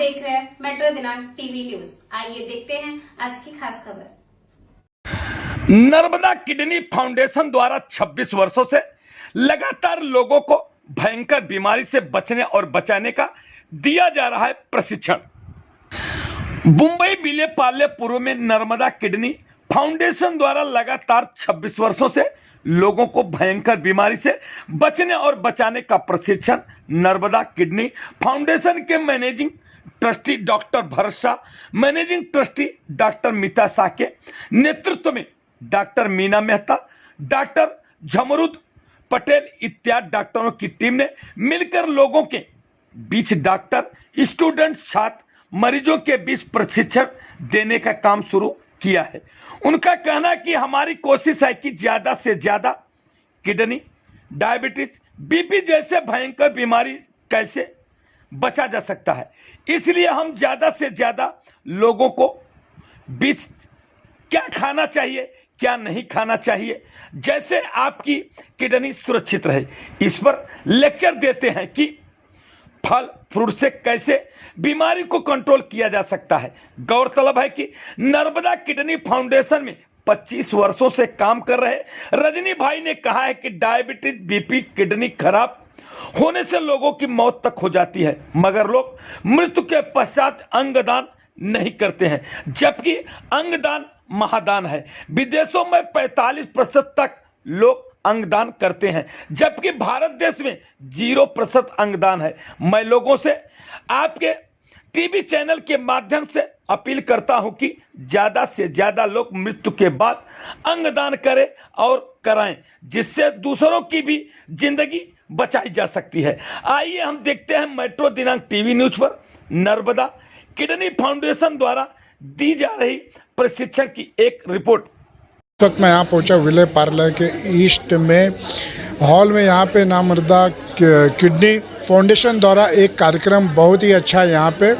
देख रहे हैं मेट्रो दिनांक टीवी न्यूज। आइए देखते हैं आज की खास खबर। नर्मदा किडनी फाउंडेशन द्वारा 26 वर्षों से लगातार लोगों को भयंकर बीमारी से बचने और बचाने का दिया जा रहा है प्रशिक्षण। मुंबई विले पार्ले पूर्व में नर्मदा किडनी फाउंडेशन द्वारा लगातार 26 वर्षों से लोगों को भयंकर बीमारी से बचने और बचाने का प्रशिक्षण नर्मदा किडनी फाउंडेशन के managing trustee doctor Bharat Shah, managing trustee doctor Meeta Shah के नेतृत्व में डॉक्टर मीना मेहता, डॉक्टर झमरुद पटेल इत्यादि डॉक्टरों की टीम ने मिलकर लोगों के बीच डॉक्टर, स्टूडेंट्स, छात्र, मरीजों के बीच प्रशिक्षण देने का काम शुरू किया है। उनका कहना है कि हमारी कोशिश है कि ज़्यादा से ज़्यादा किडनी, डायबिटीज, बीपी जैसे भयंकर बीमारी कैसे बचा जा सकता है। इसलिए हम ज़्यादा से ज़्यादा लोगों को बीच क्या खाना चाहिए, क्या नहीं खाना चाहिए, जैसे आपकी किडनी सुरक्षित रहे, इस पर लेक्चर देते हैं कि फल फ्रूट से कैसे बीमारी को कंट्रोल किया जा सकता है। गौरतलब है कि नर्मदा किडनी फाउंडेशन में 25 वर्षों से काम कर रहे रजनी भाई ने कहा है कि डायबिटीज, बीपी, किडनी खराब होने से लोगों की मौत तक हो जाती है, मगर लोग मृत्यु के पश्चात अंगदान नहीं करते हैं, जबकि अंगदान महादान है। विदेशों में 45% तक लोग अंगदान करते हैं, जबकि भारत देश में 0% अंगदान है। मैं लोगों से आपके टीवी चैनल के माध्यम से अपील करता हूं कि ज़्यादा से ज़्यादा लोग मृत्यु के बाद अंगदान करें और कराएं, जिससे दूसरों की भी जिंदगी बचाई जा सकती है। आइए हम देखते हैं मेट्रो दिनांक टीवी न्यूज पर नर्मदा किडनी फाउंडेशन द्वारा दी जा रही प्रशिक्षण की एक रिपोर्ट। इस वक्त मैं यहाँ पहुँचा विले पार्ले के ईस्ट में हॉल में। यहाँ पे नर्मदा किडनी फाउंडेशन द्वारा एक कार्यक्रम बहुत ही अच्छा यहाँ पे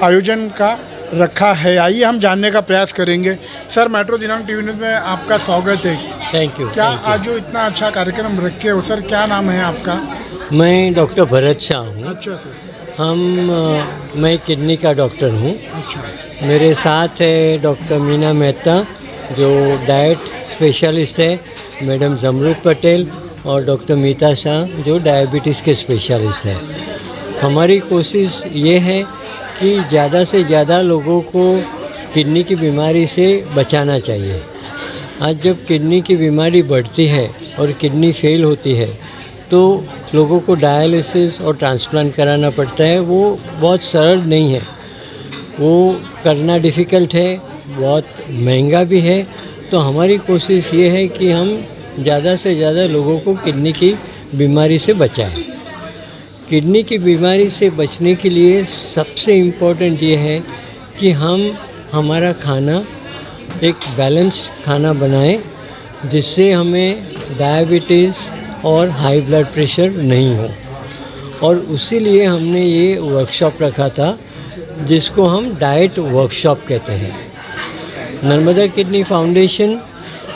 आयोजन का रखा है। आइए हम जानने का प्रयास करेंगे। सर, मेट्रो दिनांक टीवी न्यूज़ में आपका स्वागत है। Thank you. आज जो इतना अच्छा कार्यक्रम रखे हो सर, क्या नाम है आपका? मैं डॉक्टर भरत शाह हूँ। अच्छा सर। मैं किडनी का डॉक्टर हूँ। अच्छा। मेरे साथ है डॉक्टर मीना मेहता जो डाइट स्पेशलिस्ट है, मैडम झमरुद पटेल और डॉक्टर मीता शाह जो डायबिटीज़ के स्पेशलिस्ट है। हमारी कोशिश ये है कि ज़्यादा से ज़्यादा लोगों को किडनी की बीमारी से बचाना चाहिए। आज जब किडनी की बीमारी बढ़ती है और किडनी फेल होती है तो लोगों को डायलिसिस और ट्रांसप्लांट कराना पड़ता है। वो बहुत सरल नहीं है, वो करना डिफ़िकल्ट है, बहुत महंगा भी है। तो हमारी कोशिश ये है कि हम ज़्यादा से ज़्यादा लोगों को किडनी की बीमारी से बचाएं। किडनी की बीमारी से बचने के लिए सबसे इम्पोर्टेंट ये है कि हम हमारा खाना एक बैलेंस्ड खाना बनाएं, जिससे हमें डायबिटीज़ और हाई ब्लड प्रेशर नहीं हो। और उसी लिए हमने ये वर्कशॉप रखा था जिसको हम डाइट वर्कशॉप कहते हैं। नर्मदा किडनी फाउंडेशन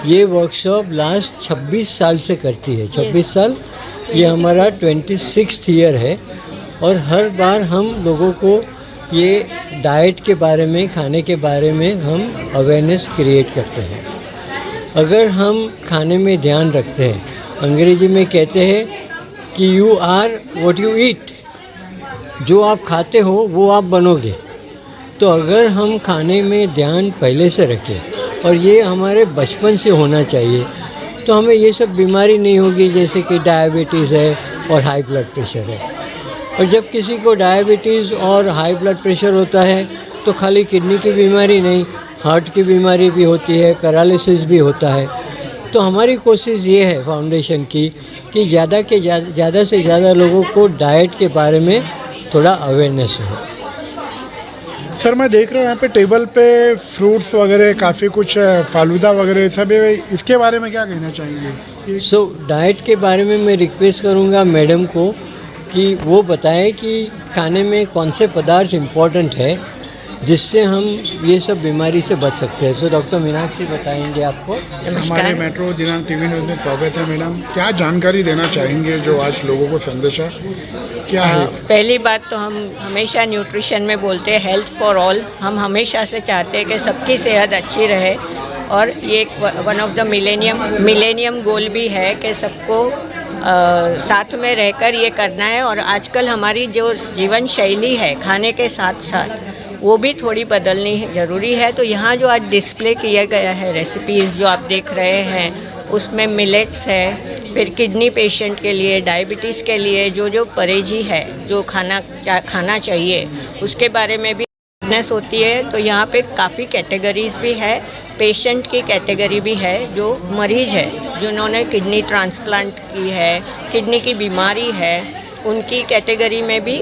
ये वर्कशॉप लास्ट 26 साल से करती है। 26 साल, ये हमारा 26th ईयर है। और हर बार हम लोगों को ये डाइट के बारे में, खाने के बारे में हम अवेयरनेस क्रिएट करते हैं। अगर हम खाने में ध्यान रखते हैं, अंग्रेजी में कहते हैं कि you are what you eat, जो आप खाते हो वो आप बनोगे। तो अगर हम खाने में ध्यान पहले से रखें, और ये हमारे बचपन से होना चाहिए, तो हमें ये सब बीमारी नहीं होगी, जैसे कि डायबिटीज़ है और हाई ब्लड प्रेशर है। और जब किसी को डायबिटीज़ और हाई ब्लड प्रेशर होता है तो खाली किडनी की बीमारी नहीं, हार्ट की बीमारी भी होती है, पैरालिसिस भी होता है। तो हमारी कोशिश ये है फाउंडेशन की कि ज़्यादा से ज़्यादा लोगों को डाइट के बारे में थोड़ा अवेयरनेस हो। सर, मैं देख रहा हूँ यहाँ पे टेबल पे फ्रूट्स वगैरह, काफ़ी कुछ फालूदा वगैरह सब है, इसके बारे में क्या कहना चाहेंगे? डाइट के बारे में मैं रिक्वेस्ट करूँगा मैडम को कि वो बताएं कि खाने में कौन से पदार्थ इम्पोर्टेंट है, जिससे हम ये सब बीमारी से बच सकते हैं। तो डॉक्टर मीनाक्षी बताएंगे आपको। हमारे मेट्रो दिनांक टीवी न्यूज़ में स्वागत है मैडम। क्या जानकारी देना चाहेंगे जो आज लोगों को संदेशा क्या है? पहली बात तो हम हमेशा न्यूट्रिशन में बोलते हैं हेल्थ फॉर ऑल। हम हमेशा से चाहते हैं कि सबकी सेहत अच्छी रहे, और ये वन ऑफ द मिलेनियम गोल भी है कि सबको साथ में रहकर ये करना है। और आजकल हमारी जो जीवन शैली है खाने के साथ साथ वो भी थोड़ी बदलनी ज़रूरी है। तो यहाँ जो आज डिस्प्ले किया गया है रेसिपीज़ जो आप देख रहे हैं, उसमें मिलेट्स है, फिर किडनी पेशेंट के लिए, डायबिटीज़ के लिए जो परहेजी है जो खाना चाहिए उसके बारे में भी फिटनेस होती है। तो यहाँ पे काफ़ी कैटेगरीज भी है, पेशेंट की कैटेगरी भी है, जो मरीज है जिन्होंने किडनी ट्रांसप्लांट की है, किडनी की बीमारी है, उनकी कैटेगरी में भी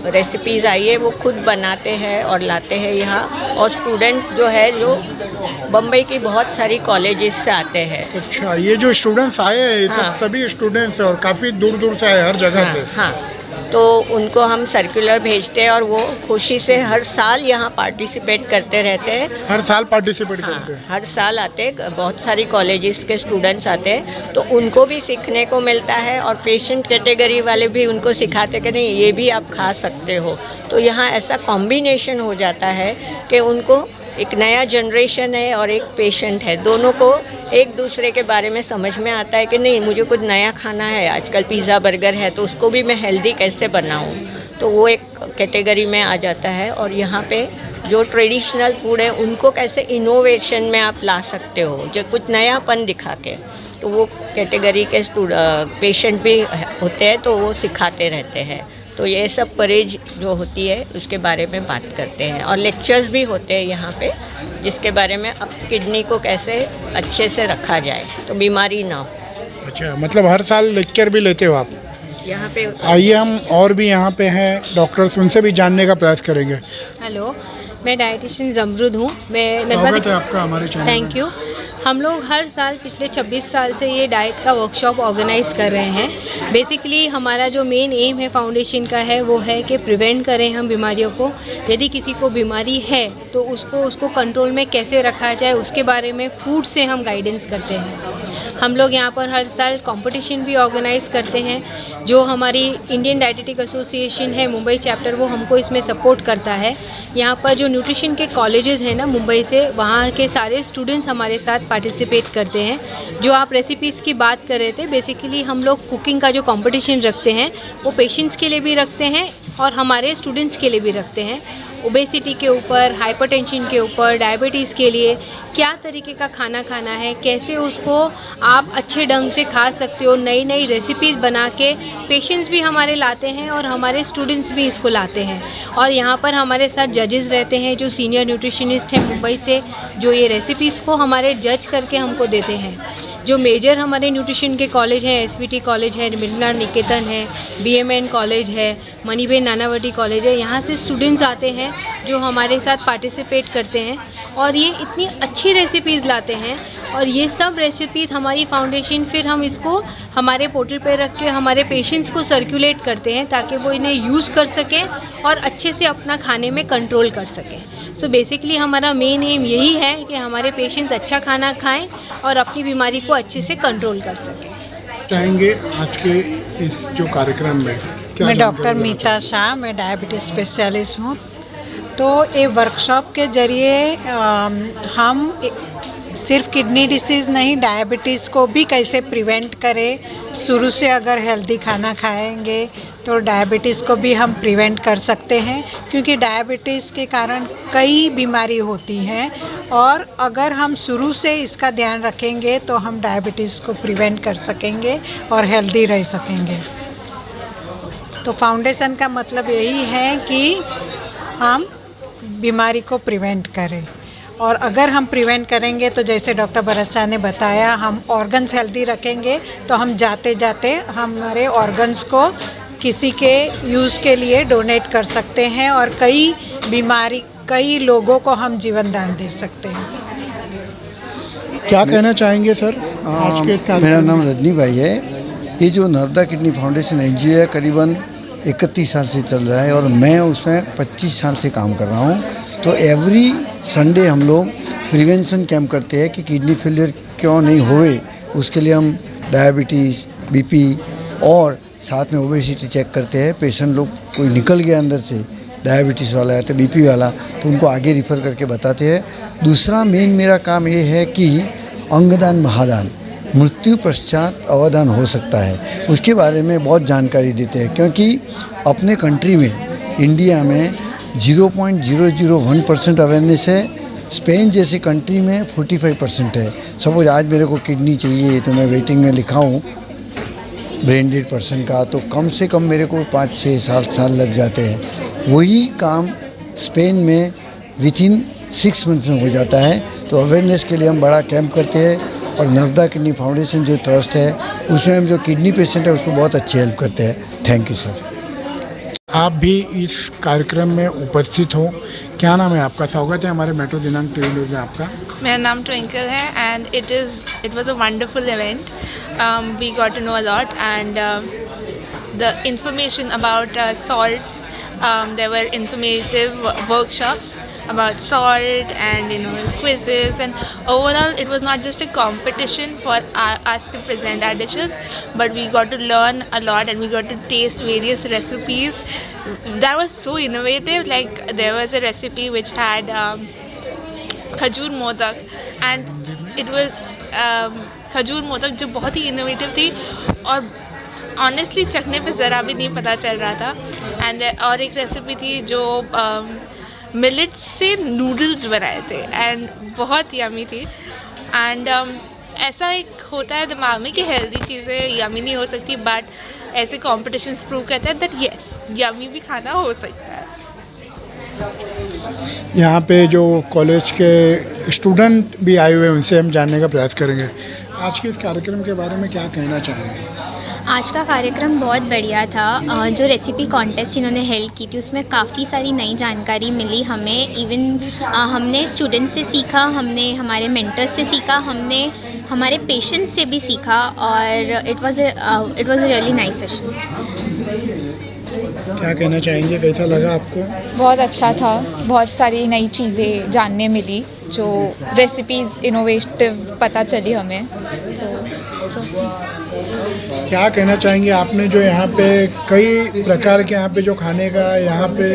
रेसिपीज़ आई है, वो खुद बनाते हैं और लाते हैं यहाँ। और स्टूडेंट जो है जो बम्बई की बहुत सारी कॉलेजेस से आते हैं। अच्छा, ये जो स्टूडेंट्स आए हैं हाँ। सभी स्टूडेंट्स हैं और काफ़ी दूर दूर से आए हर जगह से। हाँ, तो उनको हम सर्कुलर भेजते हैं और वो खुशी से हर साल यहाँ पार्टिसिपेट करते रहते हैं। हर साल पार्टिसिपेट हाँ, करते हैं। हर साल आते हैं, बहुत सारी कॉलेजेस के स्टूडेंट्स आते हैं, तो उनको भी सीखने को मिलता है। और पेशेंट कैटेगरी वाले भी उनको सिखाते कि नहीं ये भी आप खा सकते हो। तो यहाँ ऐसा कॉम्बिनेशन हो जाता है कि उनको एक नया जनरेशन है और एक पेशेंट है, दोनों को एक दूसरे के बारे में समझ में आता है कि नहीं मुझे कुछ नया खाना है। आजकल पिज़्ज़ा बर्गर है तो उसको भी मैं हेल्दी कैसे बनाऊं, तो वो एक कैटेगरी में आ जाता है। और यहाँ पे जो ट्रेडिशनल फूड है उनको कैसे इनोवेशन में आप ला सकते हो, जो कुछ नयापन दिखा के, तो वो कैटेगरी के पेशेंट भी होते हैं तो वो सिखाते रहते हैं। तो ये सब परहेज जो होती है उसके बारे में बात करते हैं। और लेक्चर्स भी होते हैं यहाँ पे जिसके बारे में अब किडनी को कैसे अच्छे से रखा जाए तो बीमारी ना हो। अच्छा, मतलब हर साल लेक्चर भी लेते हो आप? यहाँ पे आइए हम और भी यहाँ पे हैं डॉक्टर्स, उनसे भी जानने का प्रयास करेंगे। हेलो, मैं डाइटिशियन जमरुद हूँ। मैं स्वागत है आपका हमारे चैनल में। Thank you. हम लोग हर साल पिछले 26 साल से ये डाइट का वर्कशॉप ऑर्गेनाइज कर रहे हैं। बेसिकली हमारा जो मेन एम है फाउंडेशन का है वो है कि प्रिवेंट करें हम बीमारियों को। यदि किसी को बीमारी है तो उसको कंट्रोल में कैसे रखा जाए उसके बारे में फूड से हम गाइडेंस करते हैं। हम लोग यहाँ पर हर साल कंपटीशन भी ऑर्गेनाइज करते हैं। जो हमारी इंडियन डाइटेटिक एसोसिएशन है मुंबई चैप्टर, वो हमको इसमें सपोर्ट करता है। यहाँ पर जो न्यूट्रिशन के कॉलेजेस हैं ना मुंबई से, वहाँ के सारे स्टूडेंट्स हमारे साथ पार्टिसिपेट करते हैं। जो आप रेसिपीज़ की बात कर रहे थे, बेसिकली हम लोग कुकिंग का जो कंपटीशन रखते हैं वो पेशेंट्स के लिए भी रखते हैं और हमारे स्टूडेंट्स के लिए भी रखते हैं। ओबेसिटी के ऊपर, हाइपरटेंशन के ऊपर, डायबिटीज़ के लिए क्या तरीके का खाना खाना है, कैसे उसको आप अच्छे ढंग से खा सकते हो, नई नई रेसिपीज़ बना के पेशेंट्स भी हमारे लाते हैं और हमारे स्टूडेंट्स भी इसको लाते हैं। और यहाँ पर हमारे साथ जजेस रहते हैं जो सीनियर न्यूट्रिशनिस्ट हैं मुंबई से, जो ये रेसिपीज़ को हमारे जज करके हमको देते हैं। जो मेजर हमारे न्यूट्रिशन के कॉलेज हैं, एसवीटी कॉलेज है, मिलनार निकेतन है, बीएमएन कॉलेज है, मणिबेन नानावटी कॉलेज है, यहाँ से स्टूडेंट्स आते हैं जो हमारे साथ पार्टिसिपेट करते हैं और ये इतनी अच्छी रेसिपीज़ लाते हैं। और ये सब रेसिपीज़ हमारी फाउंडेशन फिर हम इसको हमारे पोर्टल पे रख के हमारे पेशेंट्स को सर्कुलेट करते हैं ताकि वो इन्हें यूज़ कर सकें और अच्छे से अपना खाने में कंट्रोल कर सकें। सो बेसिकली हमारा मेन एम यही है कि हमारे पेशेंट्स अच्छा खाना खाएं और अपनी बीमारी को अच्छे से कंट्रोल कर सकें। चाहेंगे आज के इस जो कार्यक्रम में क्या मैं जानकारी डॉक्टर देना मीता शाह, मैं डायबिटीज स्पेशलिस्ट हूँ। तो ये वर्कशॉप के ज़रिए हम सिर्फ किडनी डिसीज़ नहीं, डायबिटीज़ को भी कैसे प्रिवेंट करें। शुरू से अगर हेल्दी खाना खाएंगे तो डायबिटीज़ को भी हम प्रिवेंट कर सकते हैं, क्योंकि डायबिटीज़ के कारण कई बीमारी होती हैं और अगर हम शुरू से इसका ध्यान रखेंगे तो हम डायबिटीज़ को प्रिवेंट कर सकेंगे और हेल्दी रह सकेंगे। तो फाउंडेशन का मतलब यही है कि हम बीमारी को प्रिवेंट करें, और अगर हम प्रिवेंट करेंगे तो जैसे डॉक्टर भरत शाह ने बताया, हम ऑर्गन्स हेल्दी रखेंगे तो हम जाते जाते हमारे ऑर्गन्स को किसी के यूज़ के लिए डोनेट कर सकते हैं और कई लोगों को हम जीवन दान दे सकते हैं। क्या कहना चाहेंगे सर आज के इस कार्यक्रम मेरा में? नाम रजनी भाई है। ये जो नर्मदा किडनी फाउंडेशन एनजीओ है करीबन 31 साल से चल रहा है और मैं उसमें 25 साल से काम कर रहा हूँ। तो एवरी संडे हम लोग प्रिवेंशन कैंप करते हैं कि किडनी फेलियर क्यों नहीं होए, उसके लिए हम डायबिटीज़, बीपी और साथ में ओबेसिटी चेक करते हैं। पेशेंट लोग कोई निकल गया अंदर से डायबिटीज़ वाला है तो बीपी वाला, तो उनको आगे रिफ़र करके बताते हैं। दूसरा मेन मेरा काम ये है कि अंगदान महादान, मृत्यु पश्चात अवदान हो सकता है, उसके बारे में बहुत जानकारी देते हैं। क्योंकि अपने कंट्री में, इंडिया में 0.001% अवेयरनेस है, स्पेन जैसे कंट्री में 45% है। सपोज आज मेरे को किडनी चाहिए तो मैं वेटिंग में लिखा हूँ ब्रेन डेड पर्सन का, तो कम से कम मेरे को 5-6 साल लग जाते हैं। वही काम स्पेन में विथिन 6 मंथ में हो जाता है। तो अवेयरनेस के लिए हम बड़ा कैंप करते हैं और नर्मदा किडनी फाउंडेशन जो ट्रस्ट है उसमें हम जो किडनी पेशेंट है उसको बहुत अच्छी हेल्प करते हैं। Thank you sir. आप भी इस कार्यक्रम में उपस्थित हो, क्या नाम है आपका? स्वागत है हमारे मेट्रो दिनांक टीवी न्यूज़ में आपका। मेरा नाम ट्विंकल है and it was a wonderful event. We got to know a lot and the information about salts. There were informative workshops about salt and quizzes, and overall it was not just a competition for us to present our dishes, but we got to learn a lot and we got to taste various recipes. That was so innovative. Like there was a recipe which had खजूर modak, and it was खजूर मोदक जो बहुत ही innovative थी और honestly चखने पे ज़रा भी नहीं पता चल रहा था. एंड और एक रेसिपी थी जो मिलेट से नूडल्स बनाए थे एंड बहुत यमी थी. एंड ऐसा एक होता है दिमाग में कि हेल्दी चीज़ें यमी नहीं हो सकती, बट ऐसे कॉम्पिटिशन्स प्रूव करते हैं दैट यस यमी भी खाना हो सकता है. यहाँ पे जो कॉलेज के स्टूडेंट भी आए हुए हैं उनसे हम जानने का प्रयास करेंगे. आज के इस कार्यक्रम के बारे में क्या कहना चाहेंगे? आज का कार्यक्रम बहुत बढ़िया था. जो रेसिपी कॉन्टेस्ट इन्होंने हेल्ड की थी उसमें काफ़ी सारी नई जानकारी मिली हमें. इवन हमने स्टूडेंट से सीखा, हमने हमारे मेंटर्स से सीखा, हमने हमारे पेशेंट से भी सीखा और it was a really nice session. क्या कहना चाहेंगे, कैसा लगा आपको? बहुत अच्छा था. बहुत सारी नई चीज़ें जानने मिली, जो रेसिपीज़ इनोवेटिव पता चली हमें. तो क्या कहना चाहेंगे, आपने जो यहाँ पे कई प्रकार के यहाँ पे जो खाने का यहाँ पे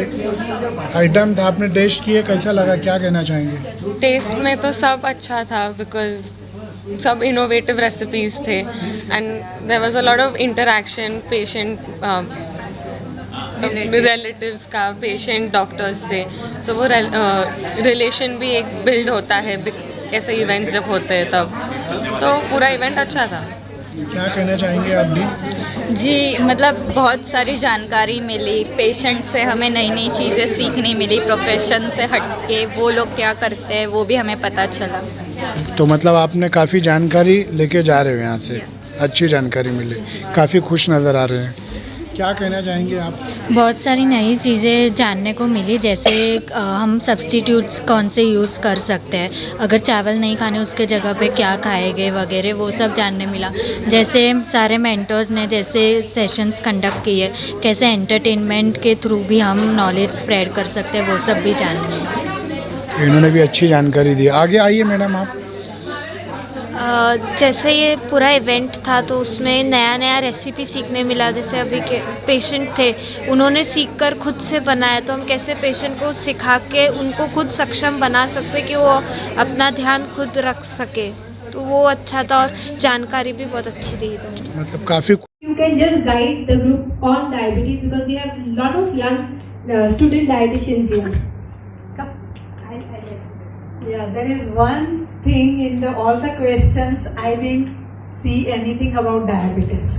आइटम था आपने टेस्ट किए, कैसा लगा, क्या कहना चाहेंगे? टेस्ट में तो सब अच्छा था बिकॉज सब इनोवेटिव रेसिपीज़ थे and there was a lot of interaction patient relatives का, पेशेंट डॉक्टर्स से. सो वो रिलेशन भी एक बिल्ड होता है ऐसे इवेंट्स जब होते हैं तब. तो पूरा इवेंट अच्छा था. क्या कहना चाहेंगे आप भी? जी, मतलब बहुत सारी जानकारी मिली, पेशेंट से हमें नई नई चीज़ें सीखने मिली, प्रोफेशन से हटके वो लोग क्या करते हैं वो भी हमें पता चला. तो मतलब आपने काफ़ी जानकारी लेके जा रहे हो यहाँ से, अच्छी जानकारी मिली, काफ़ी खुश नज़र आ रहे हैं. क्या कहना चाहेंगे आप? बहुत सारी नई चीज़ें जानने को मिली, जैसे हम सब्स्टिट्यूट्स कौन से यूज़ कर सकते हैं, अगर चावल नहीं खाने उसके जगह पे क्या खाएंगे वगैरह, वो सब जानने मिला. जैसे सारे मेंटर्स ने जैसे सेशंस कंडक्ट किए, कैसे एंटरटेनमेंट के थ्रू भी हम नॉलेज स्प्रेड कर सकते हैं, वो सब भी जानने मिला. इन्होंने भी अच्छी जानकारी दी. आगे आइए मैडम आप. जैसे ये पूरा इवेंट था तो उसमें नया नया रेसिपी सीखने मिला. जैसे अभी के पेशेंट थे, उन्होंने सीखकर खुद से बनाया, तो हम कैसे पेशेंट को सिखा के उनको खुद सक्षम बना सकते कि वो अपना ध्यान खुद रख सके. तो वो अच्छा था और जानकारी भी बहुत अच्छी दी. तो मतलब काफ़ी. You can just guide the group on diabetes because we have lot of young student dietitians here. Yeah, there is one thing in all the questions I didn't see anything about diabetes.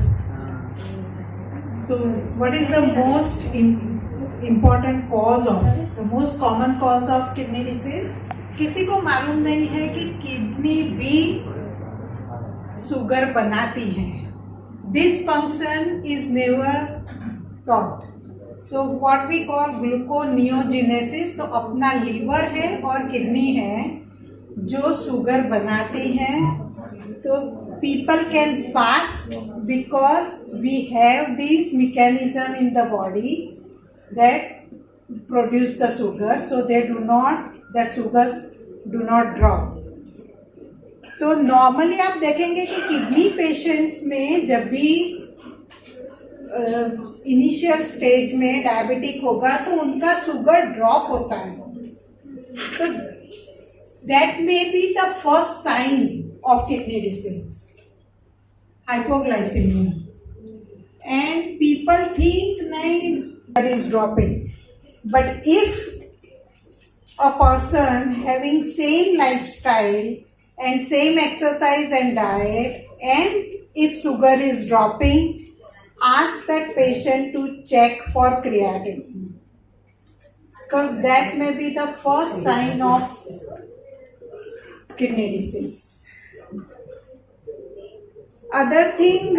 So, what is the most important cause of, the most common cause of kidney disease? किसी को मालूम नहीं है कि kidney भी sugar बनाती है. This function is never taught. So what we call gluconeogenesis, तो अपना लीवर है और किडनी है जो शुगर बनाती है. तो people can fast because we have this mechanism in the body that produce the sugar, so their sugars do not drop. तो नॉर्मली आप देखेंगे कि किडनी पेशेंट्स में जब भी इनिशियल स्टेज में डायबिटिक होगा तो उनका शुगर ड्रॉप होता है. तो that may be the first sign of kidney disease, hypoglycemia. And people think nahi that is dropping, but if a person having same lifestyle and same exercise and diet, and if sugar is dropping, ask that patient to check for creatinine, because that may be the first sign of kidney disease. Other thing,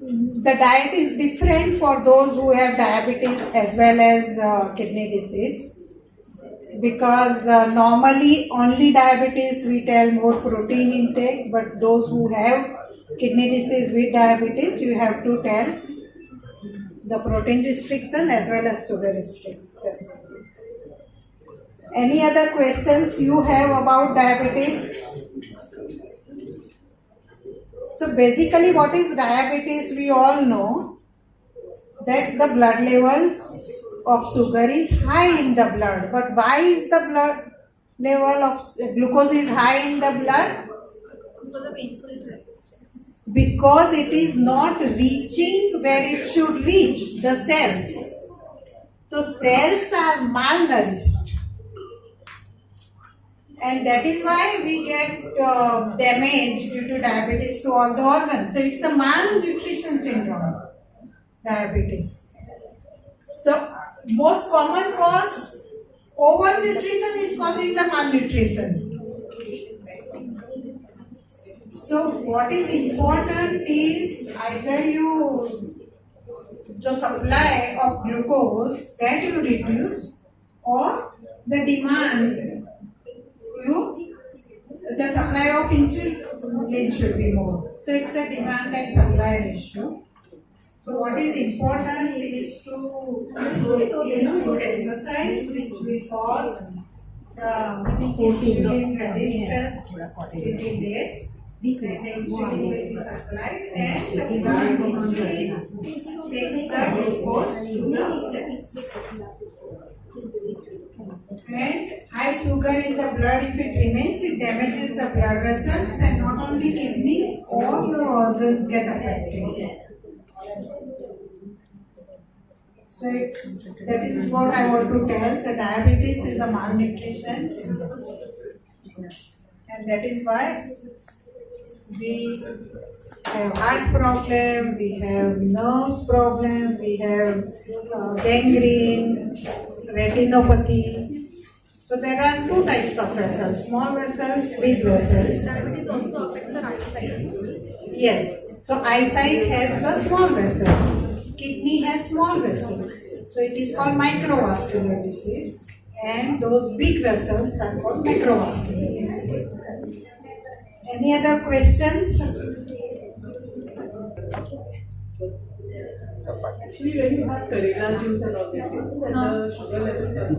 the diet is different for those who have diabetes as well as kidney disease, because normally only diabetes we tell more protein intake, but those who have kidney disease with diabetes you have to tell the protein restriction as well as sugar restriction. Any other questions you have about diabetes? So basically what is diabetes? We all know that the blood levels of sugar is high in the blood. But why is the blood level of glucose is high in the blood? Because of insulin resistance. Because it is not reaching where it should reach, the cells. So cells are malnourished. And that is why we get damage due to diabetes to all the organs. So it's a malnutrition syndrome, diabetes. So the most common cause, overnutrition is causing the malnutrition. So what is important is either the supply of glucose that you reduce, or the demand. The supply of insulin should be more. So it's a demand and supply issue. So what is important is good exercise, which will cause insulin resistance in days. And the insulin will be supplied, and the blood insulin takes the glucose to the cells. And high sugar in the blood, if it remains, it damages the blood vessels, and not only kidney, all your organs get affected. So that is what I want to tell. The diabetes is a malnutrition syndrome, and that is why we have heart problem, we have nerves problem, we have gangrene, retinopathy. So there are two types of vessels, small vessels, big vessels. Diabetes also affects our eyesight. Yes, so eyesight has the small vessels, kidney has small vessels. So it is called microvascular disease, and those big vessels are called macrovascular disease. Any other questions? Actually, when you have Karela juice and all this, the sugar levels are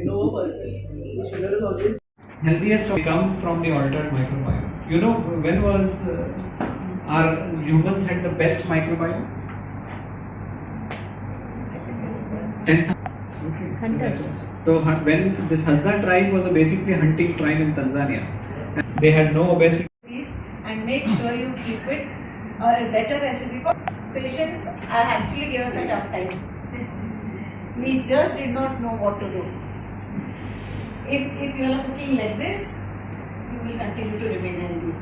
lower person. The sugar is always healthiest come from the altered microbiome. You know, when was our humans had the best microbiome? 10,000. Okay. Hunters. So when this Hazara tribe was basically a hunting tribe in Tanzania, they had no obesity. And make sure you keep it a better recipe. Patients actually gave us a tough time. We just did not know what to do. If you are cooking like this, you will continue to remain healthy.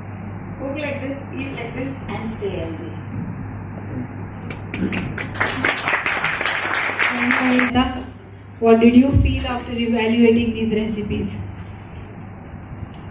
Cook like this, eat like this, and stay healthy. And what did you feel after evaluating these recipes?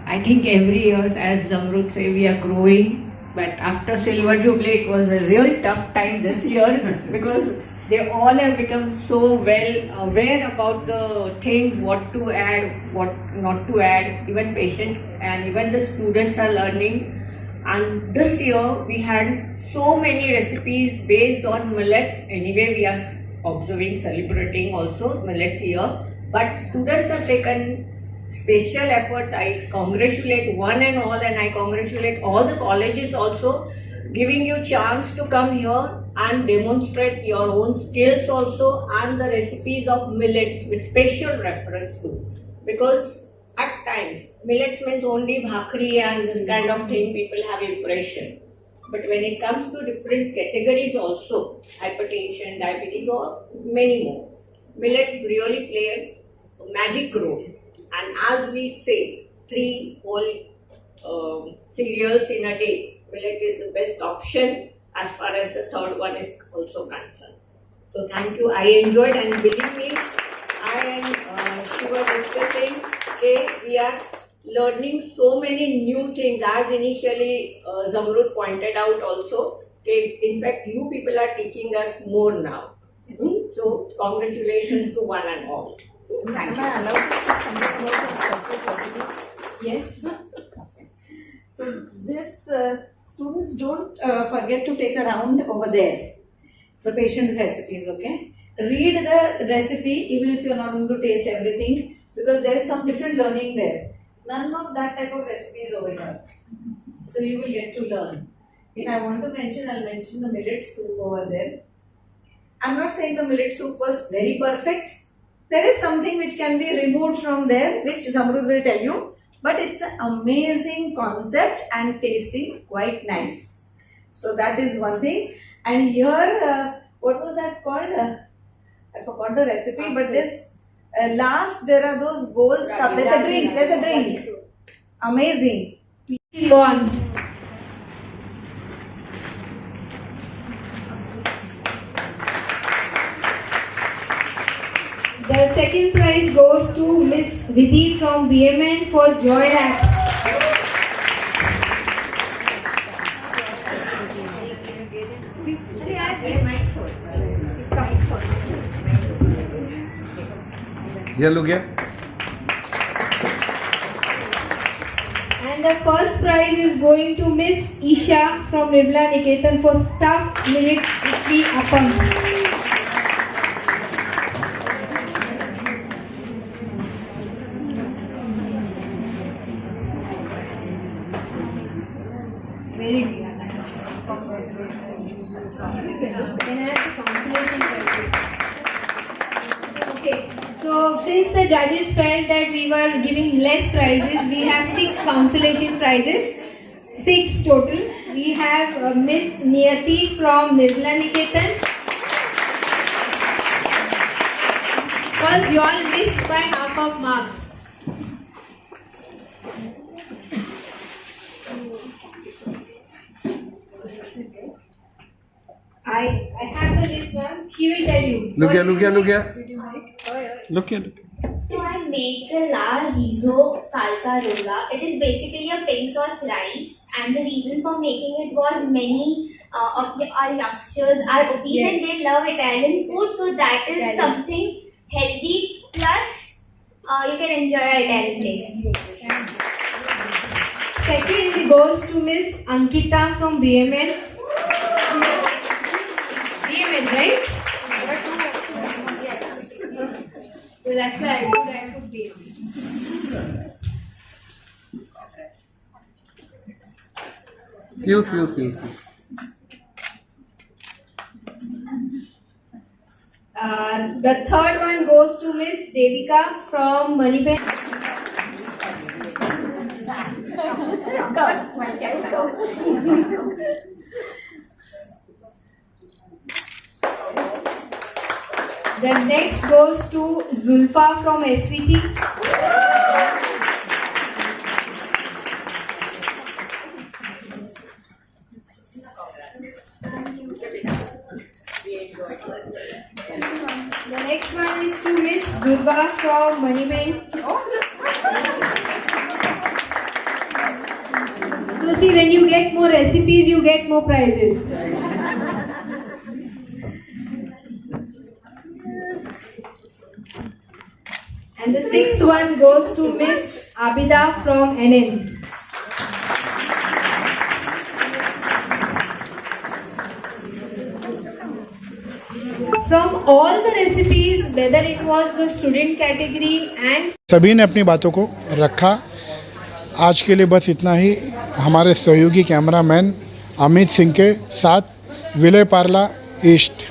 I think every year, as Zamrud say, we are growing. But after Silver Jubilee, it was a real tough time this year because they all have become so well aware about the things, what to add, what not to add. Even patients and even the students are learning. And this year, we had so many recipes based on millets. Anyway, we are observing, celebrating also Millets Year. But students have taken special efforts. I congratulate one and all, and I congratulate all the colleges also, giving you chance to come here and demonstrate your own skills also and the recipes of millets with special reference to. Because at times, millets means only bhakri and this kind of thing, people have impression. But when it comes to different categories also, hypertension, diabetes or many more, millets really play a magic role. And as we say, 3 whole cereals in a day, millet is the best option as far as the third one is also concerned. So thank you. I enjoyed, and believe me, I and she was discussing, we are learning so many new things, as initially Zamrud pointed out also. In fact, you people are teaching us more now. So congratulations to one and all. Thank you. Yes. So this students don't forget to take a round over there, the patient's recipes, okay? Read the recipe even if you're not going to taste everything, because there's some different learning there. None of that type of recipes over here. So you will get to learn. If I want to mention, I'll mention the millet soup over there. I'm not saying the millet soup was very perfect. There is something which can be removed from there, which Zamrud will tell you. But it's an amazing concept and tasting quite nice. So that is one thing. And here, what was that called? I forgot the recipe, but this last, there are those bowls. There's a drink. Amazing. Bonds. The second prize goes to Miss Vidhi from BMN for Joy Apps. ये लोग क्या? And the first prize is going to Miss Isha from Nirmala Niketan for stuffed millet idli appams. Very good. Can I have the consolation prizes? Okay. So since the judges felt that we were giving less prizes, we have 6 consolation prizes. 6 total. We have Miss Niyati from Nirmala Niketan. Because you all missed by half of marks. I have the list once. He will tell you. Look here. So I made the La Rizo salsa rolla. It is basically a pink sauce rice, and the reason for making it was many of our youngsters are obese and they love Italian food, so that is something healthy plus you can enjoy our Italian taste. Second goes to Miss Ankita from BMN. BMN, right? So that's why I put BMN. Excuse. The third one goes to Miss Devika from Manipen. The next goes to Zulfa from SVT. The next one is to Miss Durga from Moneybank. So see, when you get more recipes, you get more prizes. And the sixth one goes to Miss Abida from NN. from all the recipes, whether it was the student category and सभी ने अपनी बातों को रखा। आज के लिए बस इतना ही। हमारे सहयोगी कैमरामैन अमित सिंह के साथ विले पार्ला ईस्ट।